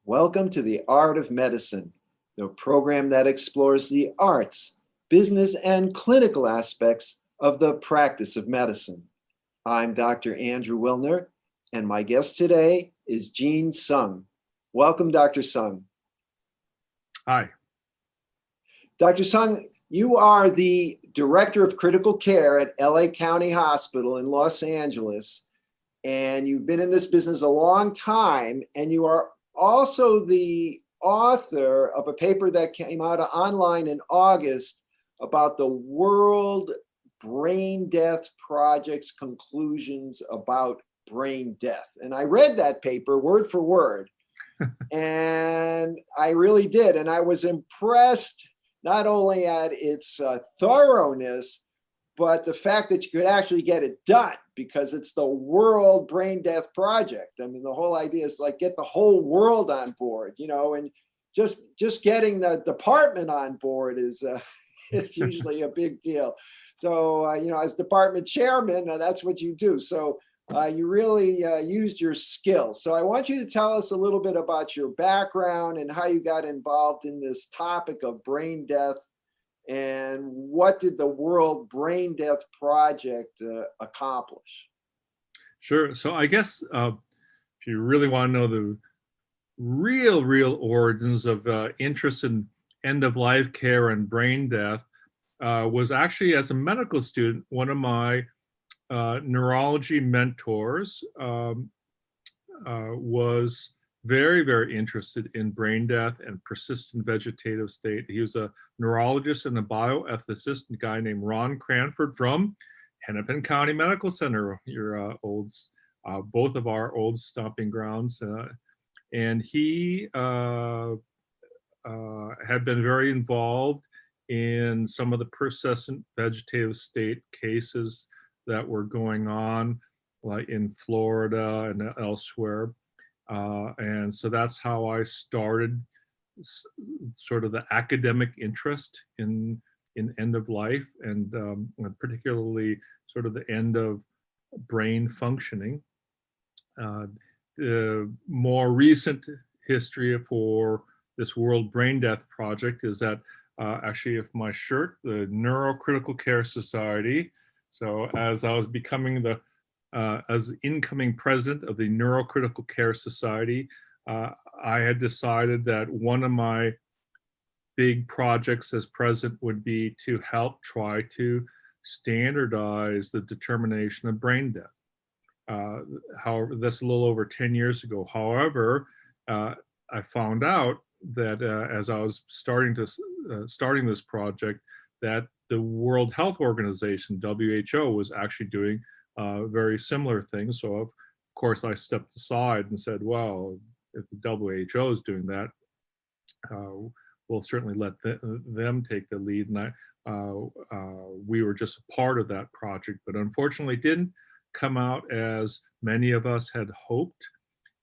Welcome to the Art of Medicine, the program that explores the arts, business, and clinical aspects of the practice of medicine. I'm Dr. Andrew Wilner, and my guest today is Gene Sung. Welcome, Dr. Sung. Hi. Dr. Sung, you are the Director of Critical Care at LA County Hospital in Los Angeles, and you've been in this business a long time, and you are also the author of a paper that came out online in August about the World Brain Death Project's conclusions about brain death. And I read that paper word for word, and I really did. And I was impressed not only at its thoroughness, but the fact that you could actually get it done, because it's the World Brain Death Project. I mean, the whole idea is like get the whole world on board, and just getting the department on board is usually a big deal. So, as department chairman, that's what you do. So you really used your skills. So I want you to tell us a little bit about your background and how you got involved in this topic of brain death. And what did the World Brain Death Project accomplish? Sure. So I guess if you really want to know the real origins of interest in end-of-life care and brain death, was actually as a medical student, one of my neurology mentors was very interested in brain death and persistent vegetative state. He was a neurologist and a bioethicist, a guy named Ron Cranford from Hennepin County Medical Center, your both of our old stomping grounds. And he had been very involved in some of the persistent vegetative state cases that were going on, like in Florida and elsewhere. And so that's how I started sort of the academic interest in end of life, and particularly sort of the end of brain functioning. The more recent history for this World Brain Death Project is that actually, if my shirt, the Neurocritical Care Society. So as I was becoming as incoming president of the Neurocritical Care Society, I had decided that one of my big projects as president would be to help try to standardize the determination of brain death. However, that's a little over 10 years ago. However, I found out that as I was starting this project, that the World Health Organization, WHO, was actually doing very similar things. So of course I stepped aside and said, well, if the WHO is doing that, we'll certainly let them take the lead. And we were just a part of that project, but unfortunately it didn't come out as many of us had hoped.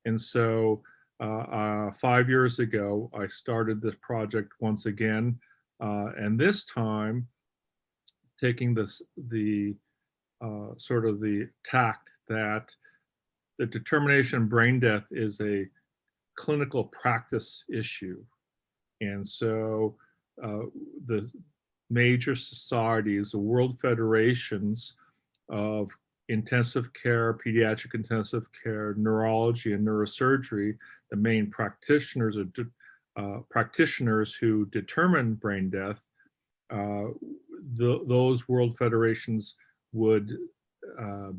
And so 5 years ago, I started this project once again, and this time taking the sort of the tact that the determination of brain death is a clinical practice issue. And so the major societies, the world federations of intensive care, pediatric intensive care, neurology and neurosurgery, the main practitioners who determine brain death, those world federations would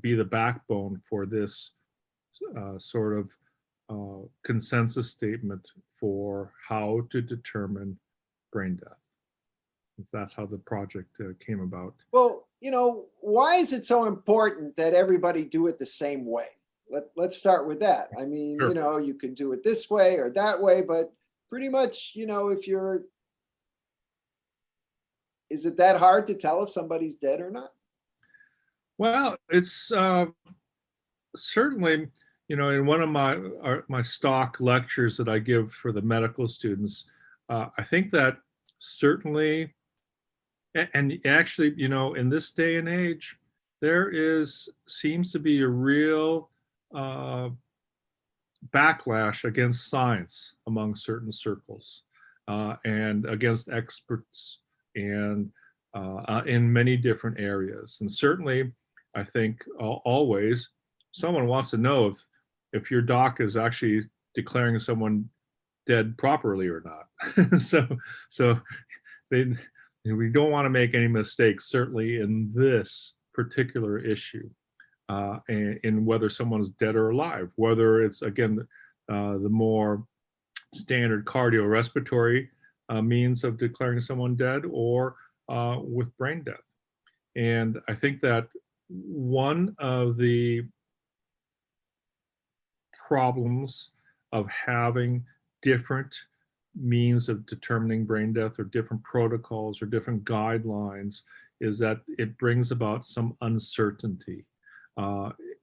be the backbone for this sort of consensus statement for how to determine brain death. That's how the project came about. Well, why is it so important that everybody do it the same way? Let's start with that. I mean, sure. You can do it this way or that way, but pretty much, is it that hard to tell if somebody's dead or not? Well, it's certainly, in one of my stock lectures that I give for the medical students, I think that certainly, and actually, in this day and age, there seems to be a real backlash against science among certain circles and against experts and in many different areas. And certainly, I think always someone wants to know if your doc is actually declaring someone dead properly or not. so we don't want to make any mistakes, certainly in this particular issue, in whether someone's dead or alive, whether it's, again, the more standard cardiorespiratory means of declaring someone dead or with brain death. And I think that one of the problems of having different means of determining brain death or different protocols or different guidelines is that it brings about some uncertainty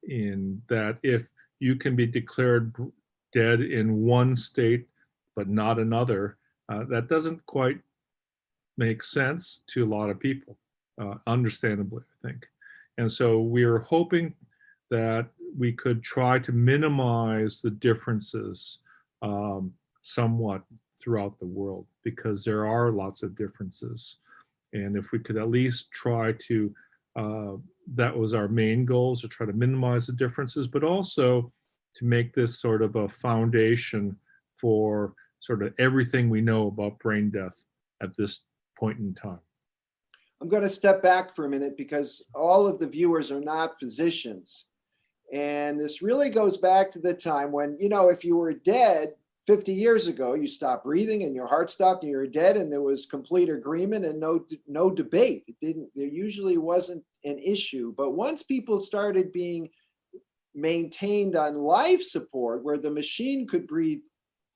in that if you can be declared dead in one state but not another, that doesn't quite make sense to a lot of people, understandably, I think. And so we're hoping that we could try to minimize the differences somewhat throughout the world, because there are lots of differences. And if we could at least try to, that was our main goal, is to try to minimize the differences, but also to make this sort of a foundation for sort of everything we know about brain death at this point in time. I'm going to step back for a minute because all of the viewers are not physicians. And this really goes back to the time when, you know, if you were dead 50 years ago, you stopped breathing and your heart stopped and you were dead, and there was complete agreement and no debate. There usually wasn't an issue. But once people started being maintained on life support where the machine could breathe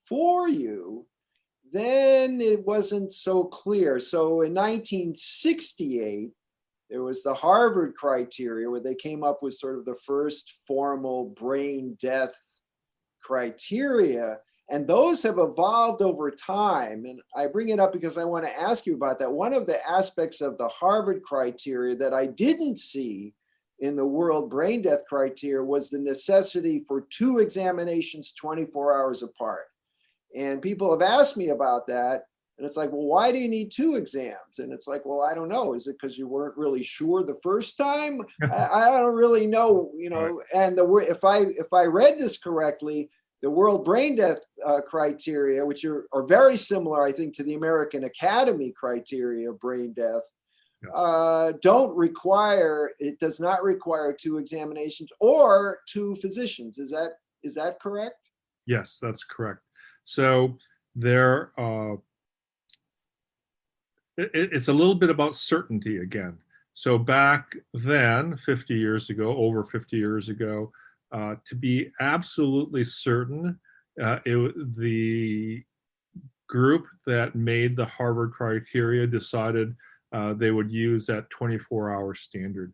for you, then it wasn't so clear. So in 1968, there was the Harvard criteria where they came up with sort of the first formal brain death criteria. And those have evolved over time. And I bring it up because I want to ask you about that. One of the aspects of the Harvard criteria that I didn't see in the world brain death criteria was the necessity for 2 examinations 24 hours apart. And people have asked me about that. And it's like, well, why do you need 2 exams? And it's like, well, I don't know. Is it because you weren't really sure the first time? I don't really know, you know. Right. And if I read this correctly, the World Brain Death criteria, which are very similar, I think, to the American Academy criteria of brain death, yes, it does not require 2 examinations or 2 physicians. Is that correct? Yes, that's correct. So there, it's a little bit about certainty again. So back then, 50 years ago, over 50 years ago, to be absolutely certain, the group that made the Harvard criteria decided they would use that 24-hour standard.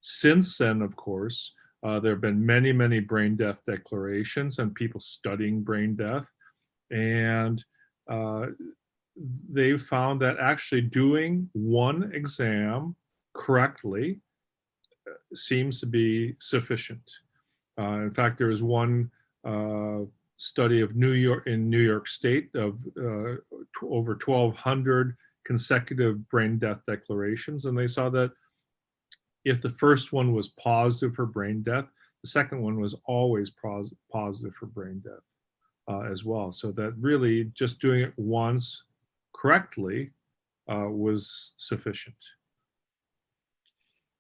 Since then, of course, there have been many, many brain death declarations and people studying brain death. And they found that actually doing 1 exam correctly seems to be sufficient. In fact, there was one study of New York State of over 1,200 consecutive brain death declarations, and they saw that if the first one was positive for brain death, the second one was always positive for brain death as well. So that really just doing it once correctly was sufficient.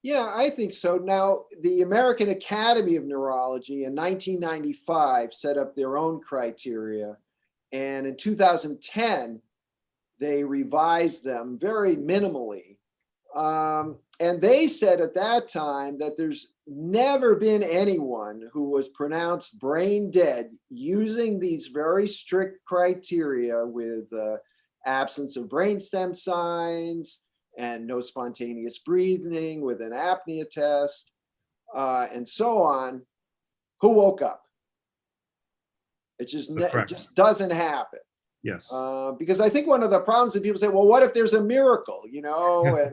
Yeah, I think so. Now, the American Academy of Neurology in 1995 set up their own criteria. And in 2010, they revised them very minimally. And they said at that time that there's never been anyone who was pronounced brain dead using these very strict criteria with absence of brainstem signs and no spontaneous breathing with an apnea test, and so on, who woke up. It just doesn't happen. Yes. Because I think one of the problems that people say, well, what if there's a miracle, you know,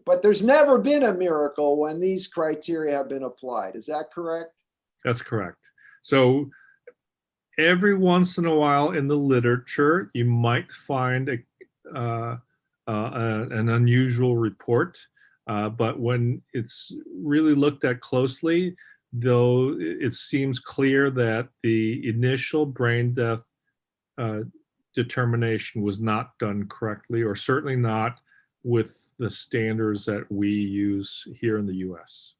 but there's never been a miracle when these criteria have been applied. Is that correct? That's correct. So every once in a while in the literature, you might find an unusual report, but when it's really looked at closely, though it seems clear that the initial brain death determination was not done correctly, or certainly not with the standards that we use here in the US.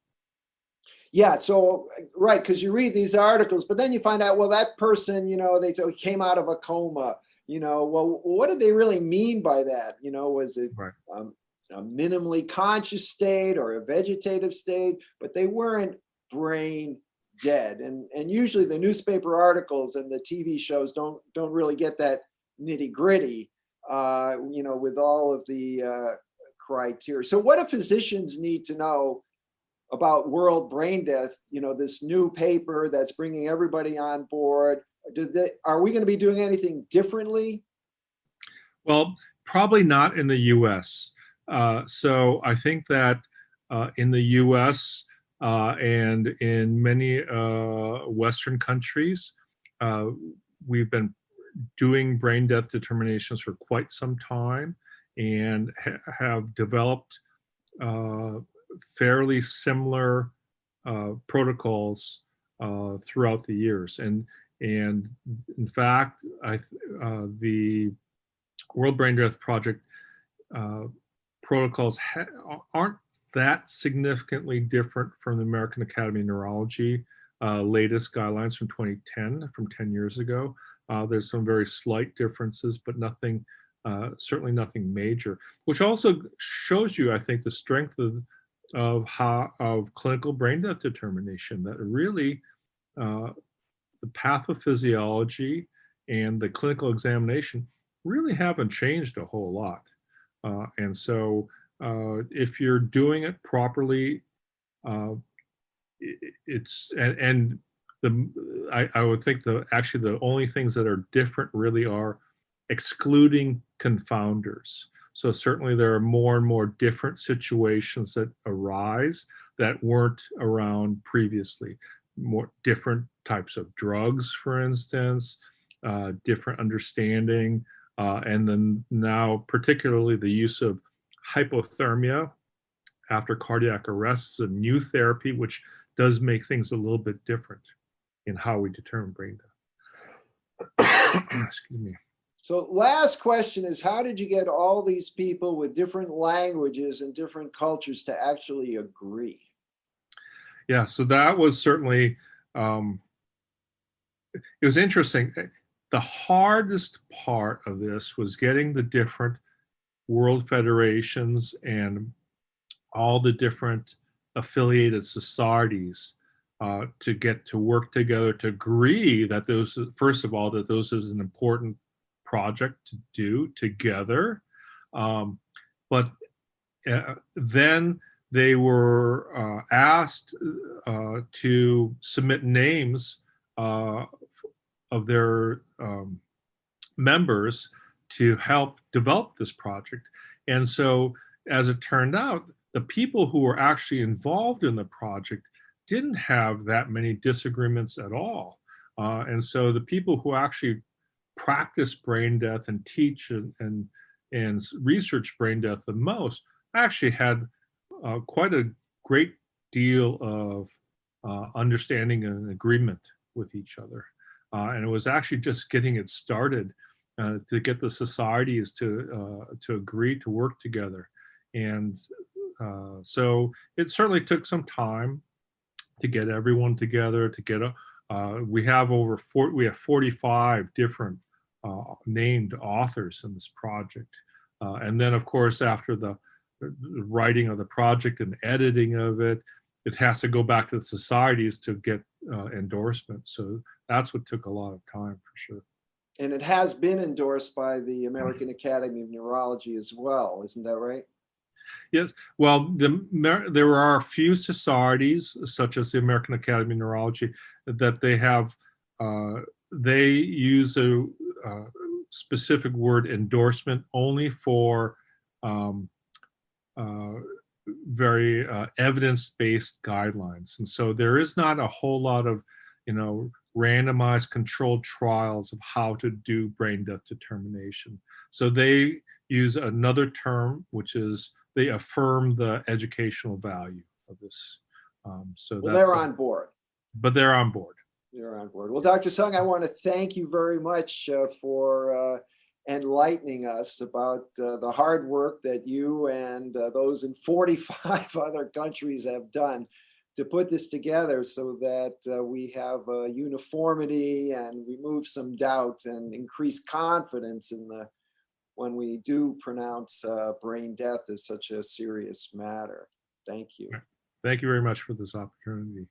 Yeah, so right, because you read these articles, but then you find out, well, that person, they say came out of a coma. Well, what did they really mean by that? Was it Right. A minimally conscious state or a vegetative state? But they weren't brain dead. And usually the newspaper articles and the TV shows don't really get that nitty gritty, with all of the criteria. So what do physicians need to know about world brain death, this new paper that's bringing everybody on board? Are we going to be doing anything differently? Well, probably not in the US. So I think that in the US and in many Western countries, we've been doing brain death determinations for quite some time and have developed fairly similar protocols throughout the years. And in fact, the World Brain Death Project protocols aren't that significantly different from the American Academy of Neurology latest guidelines from 2010, from 10 years ago. There's some very slight differences, but nothing, certainly nothing major, which also shows you, I think, the strength of clinical brain death determination, that really the pathophysiology and the clinical examination really haven't changed a whole lot. And so if you're doing it properly, I would think actually the only things that are different really are excluding confounders. So certainly there are more and more different situations that arise that weren't around previously. More different types of drugs, for instance, different understanding, and then now particularly the use of hypothermia after cardiac arrest is a new therapy, which does make things a little bit different in how we determine brain death. Excuse me. So last question is, how did you get all these people with different languages and different cultures to actually agree? Yeah, so that was certainly, it was interesting. The hardest part of this was getting the different world federations and all the different affiliated societies to get to work together to agree that those, first of all, that those is an important project to do together. But then they were asked to submit names of their members to help develop this project. And so, as it turned out, the people who were actually involved in the project didn't have that many disagreements at all. And so the people who actually practice brain death and teach and research brain death the most actually had quite a great deal of understanding and agreement with each other. And it was actually just getting it started to get the societies to agree to work together. And so it certainly took some time to get everyone together, to get we have 45 different named authors in this project. And then of course, after the writing of the project and editing of it, it has to go back to the societies to get endorsement. So that's what took a lot of time for sure. And it has been endorsed by the American Academy of Neurology as well, isn't that right? Yes. Well, there are a few societies, such as the American Academy of Neurology, that they have. They use a specific word, endorsement, only for very evidence-based guidelines, and so there is not a whole lot of, randomized controlled trials of how to do brain death determination. So they use another term, which is they affirm the educational value of this. So Well, that's they're on board. but they're on board. You're on board. Well, Dr. Sung, I want to thank you very much for enlightening us about the hard work that you and those in 45 other countries have done to put this together so that we have uniformity and remove some doubt and increase confidence in when we do pronounce brain death as such a serious matter. Thank you. Thank you very much for this opportunity.